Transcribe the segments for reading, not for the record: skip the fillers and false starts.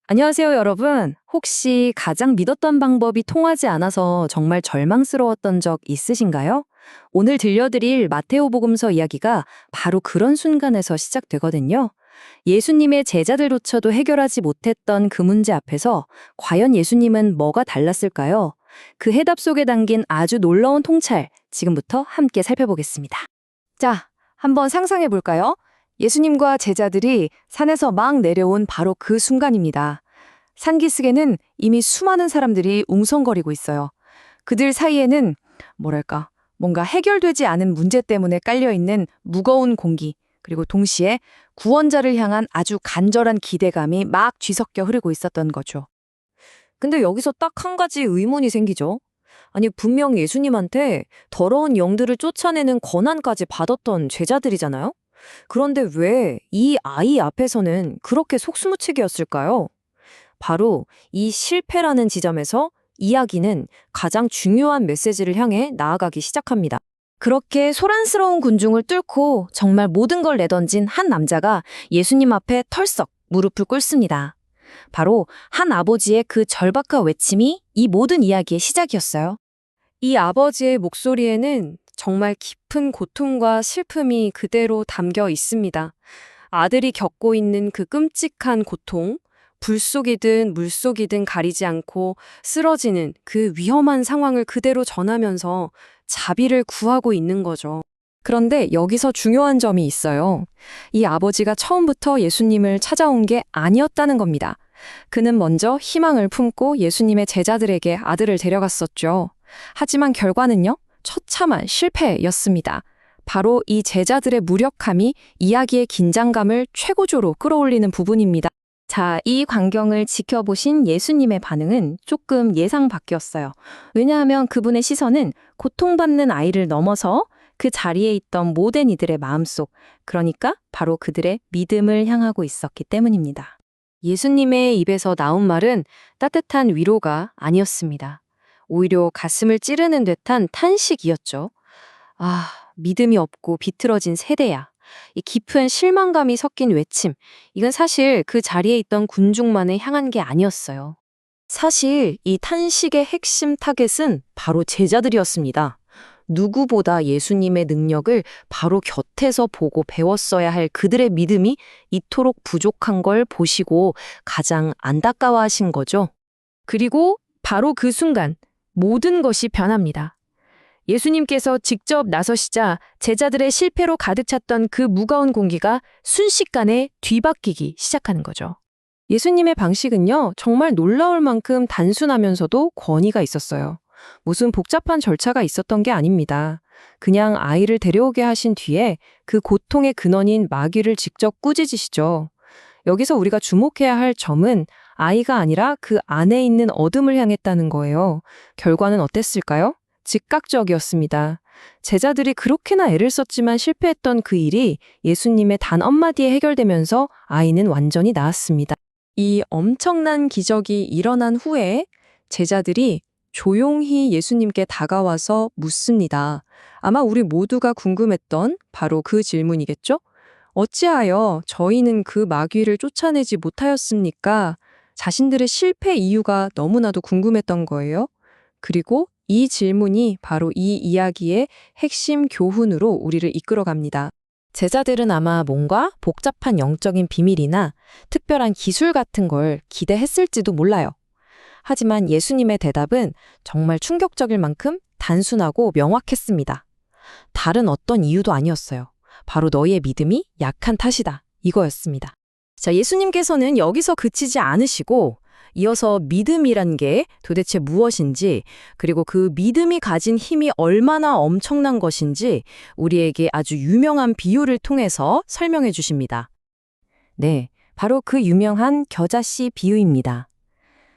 안녕하세요, 여러분. 혹시 가장 믿었던 방법이 통하지 않아서 정말 절망스러웠던 적 있으신가요? 오늘 들려드릴 마테오복음서 이야기가 바로 그런 순간에서 시작되거든요. 예수님의 제자들조차도 해결하지 못했던 그 문제 앞에서 과연 예수님은 뭐가 달랐을까요? 그 해답 속에 담긴 아주 놀라운 통찰, 지금부터 함께 살펴보겠습니다. 자, 한번 상상해 볼까요? 예수님과 제자들이 산에서 막 내려온 바로 그 순간입니다. 산기슭에는 이미 수많은 사람들이 웅성거리고 있어요. 그들 사이에는 뭔가 해결되지 않은 문제 때문에 깔려있는 무거운 공기, 그리고 동시에 구원자를 향한 아주 간절한 기대감이 막 뒤섞여 흐르고 있었던 거죠. 근데 여기서 딱 한 가지 의문이 생기죠. 아니, 분명 예수님한테 더러운 영들을 쫓아내는 권한까지 받았던 제자들이잖아요? 그런데 왜 이 아이 앞에서는 그렇게 속수무책이었을까요? 바로 이 실패라는 지점에서 이야기는 가장 중요한 메시지를 향해 나아가기 시작합니다. 그렇게 소란스러운 군중을 뚫고 정말 모든 걸 내던진 한 남자가 예수님 앞에 털썩 무릎을 꿇습니다. 바로 한 아버지의 그 절박한 외침이 이 모든 이야기의 시작이었어요. 이 아버지의 목소리에는 정말 깊은 고통과 슬픔이 그대로 담겨 있습니다. 아들이 겪고 있는 그 끔찍한 고통, 불 속이든 물 속이든 가리지 않고 쓰러지는 그 위험한 상황을 그대로 전하면서 자비를 구하고 있는 거죠. 그런데 여기서 중요한 점이 있어요. 이 아버지가 처음부터 예수님을 찾아온 게 아니었다는 겁니다. 그는 먼저 희망을 품고 예수님의 제자들에게 아들을 데려갔었죠. 하지만 결과는요? 처참한 실패였습니다. 바로 이 제자들의 무력함이 이야기의 긴장감을 최고조로 끌어올리는 부분입니다. 자, 이 광경을 지켜보신 예수님의 반응은 조금 예상 밖이었어요. 왜냐하면 그분의 시선은 고통받는 아이를 넘어서 그 자리에 있던 모든 이들의 마음속, 그러니까 바로 그들의 믿음을 향하고 있었기 때문입니다. 예수님의 입에서 나온 말은 따뜻한 위로가 아니었습니다. 오히려 가슴을 찌르는 듯한 탄식이었죠. 아, 믿음이 없고 비틀어진 세대야. 이 깊은 실망감이 섞인 외침, 이건 사실 그 자리에 있던 군중만을 향한 게 아니었어요. 사실 이 탄식의 핵심 타겟은 바로 제자들이었습니다. 누구보다 예수님의 능력을 바로 곁에서 보고 배웠어야 할 그들의 믿음이 이토록 부족한 걸 보시고 가장 안타까워하신 거죠. 그리고 바로 그 순간 모든 것이 변합니다. 예수님께서 직접 나서시자 제자들의 실패로 가득 찼던 그 무거운 공기가 순식간에 뒤바뀌기 시작하는 거죠. 예수님의 방식은요, 정말 놀라울 만큼 단순하면서도 권위가 있었어요. 무슨 복잡한 절차가 있었던 게 아닙니다. 그냥 아이를 데려오게 하신 뒤에 그 고통의 근원인 마귀를 직접 꾸짖으시죠. 여기서 우리가 주목해야 할 점은 아이가 아니라 그 안에 있는 어둠을 향했다는 거예요. 결과는 어땠을까요? 즉각적이었습니다. 제자들이 그렇게나 애를 썼지만 실패했던 그 일이 예수님의 단 한마디에 해결되면서 아이는 완전히 나았습니다. 이 엄청난 기적이 일어난 후에 제자들이 조용히 예수님께 다가와서 묻습니다. 아마 우리 모두가 궁금했던 바로 그 질문이겠죠? 어찌하여 저희는 그 마귀를 쫓아내지 못하였습니까? 자신들의 실패 이유가 너무나도 궁금했던 거예요. 그리고 이 질문이 바로 이 이야기의 핵심 교훈으로 우리를 이끌어갑니다. 제자들은 아마 뭔가 복잡한 영적인 비밀이나 특별한 기술 같은 걸 기대했을지도 몰라요. 하지만 예수님의 대답은 정말 충격적일 만큼 단순하고 명확했습니다. 다른 어떤 이유도 아니었어요. 바로 너희의 믿음이 약한 탓이다. 이거였습니다. 자, 예수님께서는 여기서 그치지 않으시고 이어서 믿음이란 게 도대체 무엇인지, 그리고 그 믿음이 가진 힘이 얼마나 엄청난 것인지 우리에게 아주 유명한 비유를 통해서 설명해 주십니다. 네, 바로 그 유명한 겨자씨 비유입니다.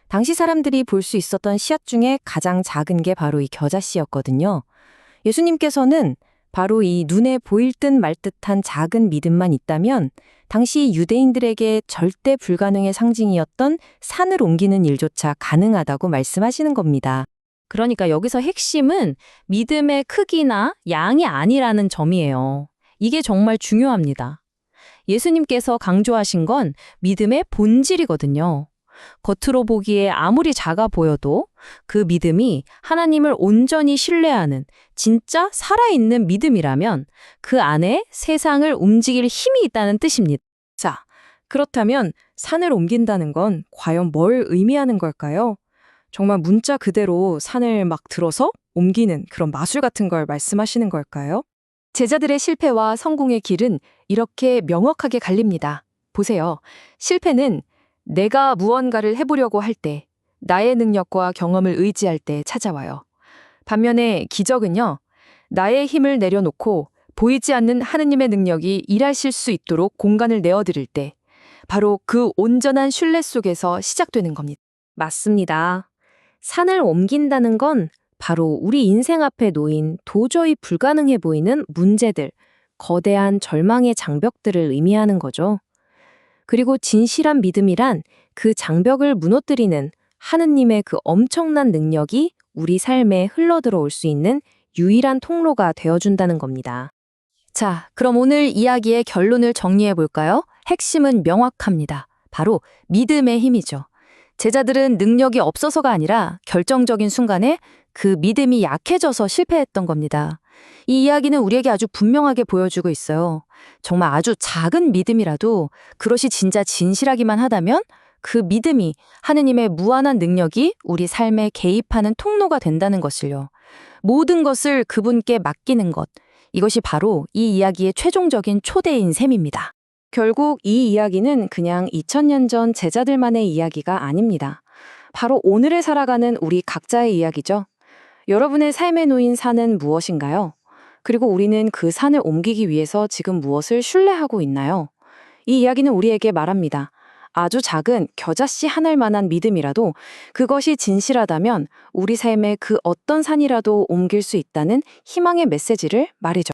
당시 사람들이 볼 수 있었던 씨앗 중에 가장 작은 게 바로 이 겨자씨였거든요. 예수님께서는 바로 이 눈에 보일 듯 말 듯한 작은 믿음만 있다면 당시 유대인들에게 절대 불가능의 상징이었던 산을 옮기는 일조차 가능하다고 말씀하시는 겁니다. 그러니까 여기서 핵심은 믿음의 크기나 양이 아니라는 점이에요. 이게 정말 중요합니다. 예수님께서 강조하신 건 믿음의 본질이거든요. 겉으로 보기에 아무리 작아 보여도 그 믿음이 하나님을 온전히 신뢰하는 진짜 살아있는 믿음이라면 그 안에 세상을 움직일 힘이 있다는 뜻입니다. 자, 그렇다면 산을 옮긴다는 건 과연 뭘 의미하는 걸까요? 정말 문자 그대로 산을 막 들어서 옮기는 그런 마술 같은 걸 말씀하시는 걸까요? 제자들의 실패와 성공의 길은 이렇게 명확하게 갈립니다. 보세요. 실패는 내가 무언가를 해보려고 할 때, 나의 능력과 경험을 의지할 때 찾아와요. 반면에 기적은요, 나의 힘을 내려놓고 보이지 않는 하느님의 능력이 일하실 수 있도록 공간을 내어드릴 때, 바로 그 온전한 신뢰 속에서 시작되는 겁니다. 맞습니다. 산을 옮긴다는 건 바로 우리 인생 앞에 놓인 도저히 불가능해 보이는 문제들, 거대한 절망의 장벽들을 의미하는 거죠. 그리고 진실한 믿음이란 그 장벽을 무너뜨리는 하느님의 그 엄청난 능력이 우리 삶에 흘러들어올 수 있는 유일한 통로가 되어준다는 겁니다. 자, 그럼 오늘 이야기의 결론을 정리해 볼까요? 핵심은 명확합니다. 바로 믿음의 힘이죠. 제자들은 능력이 없어서가 아니라 결정적인 순간에 그 믿음이 약해져서 실패했던 겁니다. 이 이야기는 우리에게 아주 분명하게 보여주고 있어요. 정말 아주 작은 믿음이라도 그것이 진짜 진실하기만 하다면 그 믿음이 하느님의 무한한 능력이 우리 삶에 개입하는 통로가 된다는 것을요. 모든 것을 그분께 맡기는 것, 이것이 바로 이 이야기의 최종적인 초대인 셈입니다. 결국 이 이야기는 그냥 2000년 전 제자들만의 이야기가 아닙니다. 바로 오늘을 살아가는 우리 각자의 이야기죠. 여러분의 삶에 놓인 산은 무엇인가요? 그리고 우리는 그 산을 옮기기 위해서 지금 무엇을 신뢰하고 있나요? 이 이야기는 우리에게 말합니다. 아주 작은 겨자씨 한 알만한 믿음이라도 그것이 진실하다면 우리 삶의 그 어떤 산이라도 옮길 수 있다는 희망의 메시지를 말이죠.